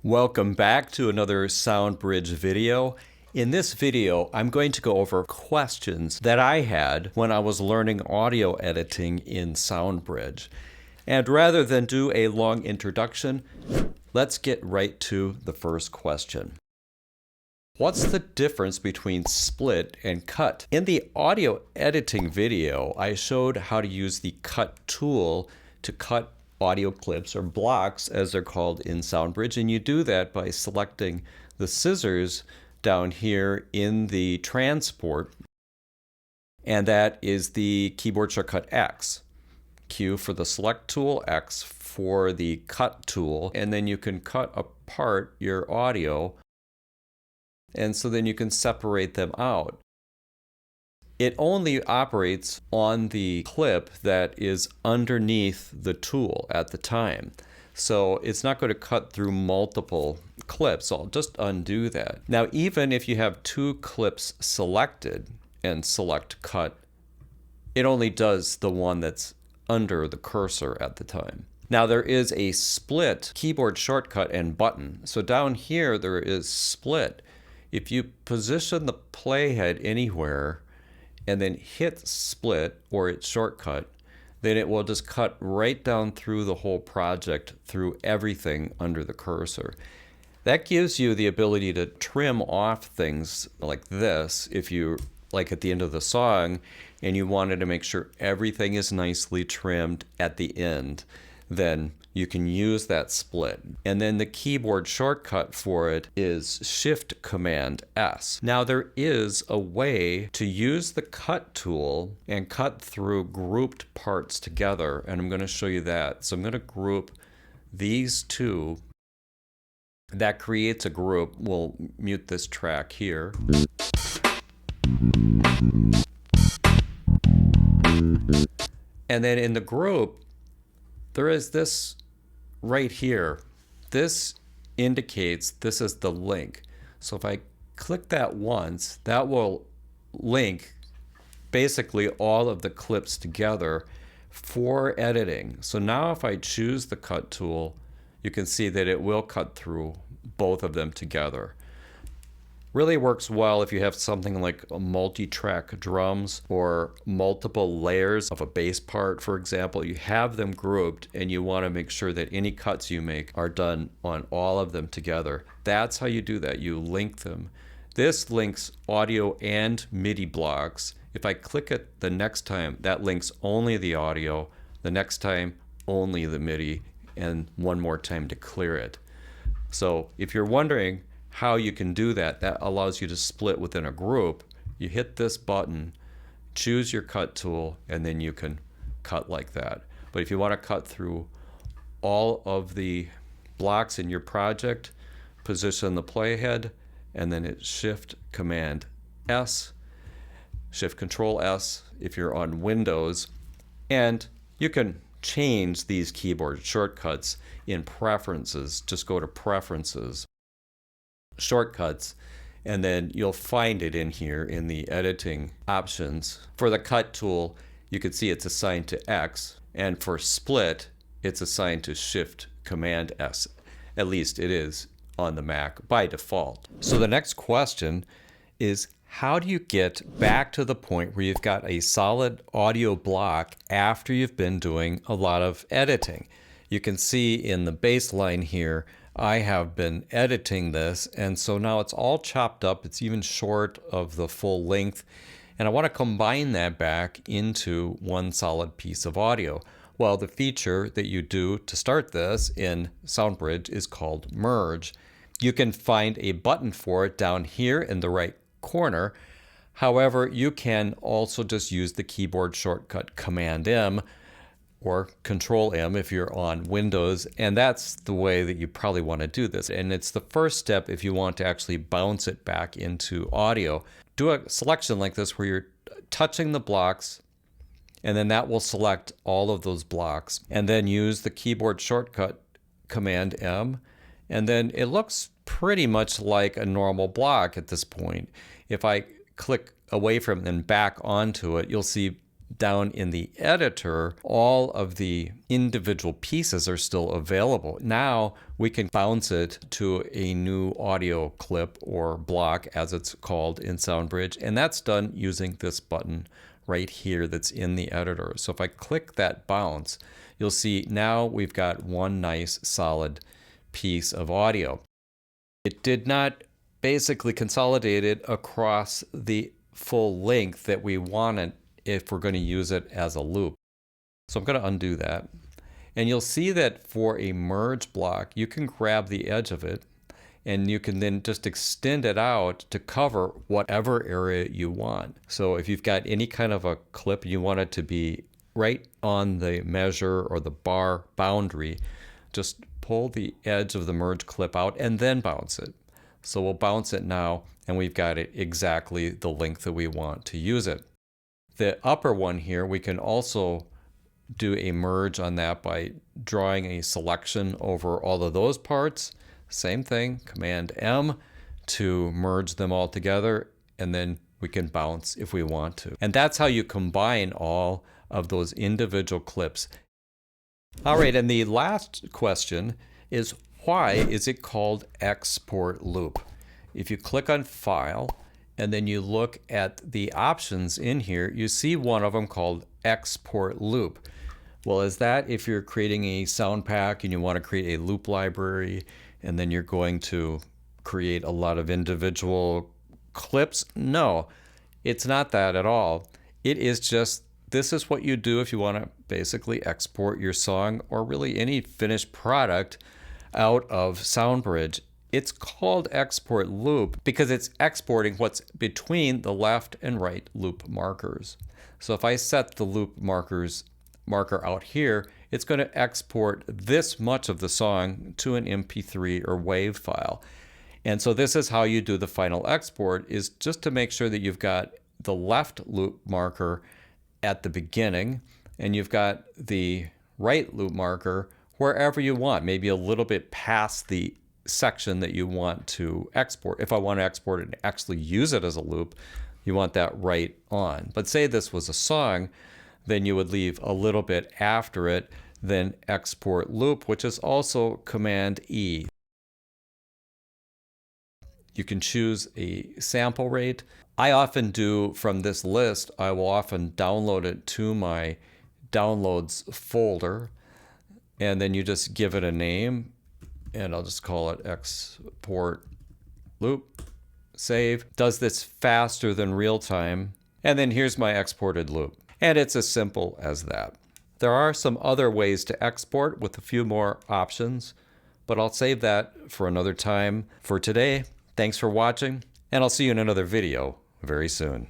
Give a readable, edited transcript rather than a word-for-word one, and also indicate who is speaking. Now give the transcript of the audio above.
Speaker 1: Welcome back to another SoundBridge video. In this video, I'm going to go over questions that I had when I was learning audio editing in SoundBridge. And rather than do a long introduction, let's get right to the first question. What's the difference between split and cut? In the audio editing video, I showed how to use the cut tool to cut audio clips or blocks as they're called in SoundBridge, and you do that by selecting the scissors down here in the transport, and that is the keyboard shortcut X. Q for the select tool, X for the cut tool, and then you can cut apart your audio, and so then you can separate them out. It only operates on the clip that is underneath the tool at the time. So it's not going to cut through multiple clips. So I'll just undo that. Now, even if you have two clips selected and select cut, it only does the one that's under the cursor at the time. Now there is a split keyboard shortcut and button. So down here there is split. If you position the playhead anywhere and then hit split or its shortcut, then it will just cut right down through the whole project, through everything under the cursor. That gives you the ability to trim off things like this if you, like at the end of the song, and you wanted to make sure everything is nicely trimmed at the end, then you can use that split. And then the keyboard shortcut for it is Shift Command S. Now there is a way to use the cut tool and cut through grouped parts together, and I'm going to show you that. So I'm going to group these two. That creates a group. We'll mute this track here. And then in the group, there is this right here. This indicates this is the link. So if I click that once, that will link basically all of the clips together for editing. So now if I choose the cut tool, you can see that it will cut through both of them together. Really works well if you have something like multi-track drums or multiple layers of a bass part, for example. You have them grouped and you want to make sure that any cuts you make are done on all of them together. That's how you do that. You link them. This links audio and MIDI blocks. If I click it the next time, that links only the audio. The next time, only the MIDI, and one more time to clear it. So if you're wondering how you can do that, that allows you to split within a group. You hit this button, choose your cut tool, and then you can cut like that. But if you want to cut through all of the blocks in your project, position the playhead, and then it's Shift Command S, Shift Control S if you're on Windows, and you can change these keyboard shortcuts in Preferences. Just go to Preferences, Shortcuts, and then you'll find it in here in the editing options. For the cut tool, you can see it's assigned to X, and for split, it's assigned to Shift Command S. At least it is on the Mac by default. So the next question is, how do you get back to the point where you've got a solid audio block after you've been doing a lot of editing? You can see in the baseline here, I have been editing this, and so now it's all chopped up. It's even short of the full length, and I want to combine that back into one solid piece of audio. Well, the feature that you do to start this in SoundBridge is called Merge. You can find a button for it down here in the right corner. However, you can also just use the keyboard shortcut Command M or Control M if you're on Windows, and that's the way that you probably want to do this. And it's the first step if you want to actually bounce it back into audio. Do a selection like this where you're touching the blocks, and then that will select all of those blocks, and then use the keyboard shortcut Command M, and then it looks pretty much like a normal block at this point. If I click away from it and back onto it, you'll see down in the editor, all of the individual pieces are still available. Now we can bounce it to a new audio clip or block, as it's called in SoundBridge, and that's done using this button right here that's in the editor. So if I click that bounce, you'll see now we've got one nice solid piece of audio. It did not basically consolidate it across the full length that we wanted if we're going to use it as a loop. So I'm going to undo that. And you'll see that for a merge block, you can grab the edge of it and you can then just extend it out to cover whatever area you want. So if you've got any kind of a clip you want it to be right on the measure or the bar boundary, just pull the edge of the merge clip out and then bounce it. So we'll bounce it now, and we've got it exactly the length that we want to use it. The upper one here, we can also do a merge on that by drawing a selection over all of those parts. Same thing, Command M to merge them all together, and then we can bounce if we want to. And that's how you combine all of those individual clips. All right, and the last question is, why is it called Export Loop? If you click on File, and then you look at the options in here, you see one of them called Export Loop. Well, is that if you're creating a sound pack and you want to create a loop library, and then you're going to create a lot of individual clips? No, it's not that at all. It is just, this is what you do if you want to basically export your song or really any finished product out of SoundBridge. It's called Export Loop because it's exporting what's between the left and right loop markers. So if I set the loop marker out here, it's going to export this much of the song to an MP3 or WAV file. And so this is how you do the final export, is just to make sure that you've got the left loop marker at the beginning and you've got the right loop marker wherever you want, maybe a little bit past the section that you want to export. If I want to export it and actually use it as a loop, you want that right on. But say this was a song, then you would leave a little bit after it, then Export Loop, which is also Command E. You can choose a sample rate. I often do from this list, I will often download it to my downloads folder, and then you just give it a name, and I'll just call it Export Loop, save. Does this faster than real time, and then here's my exported loop. And it's as simple as that. There are some other ways to export with a few more options, but I'll save that for another time. For today, thanks for watching, and I'll see you in another video very soon.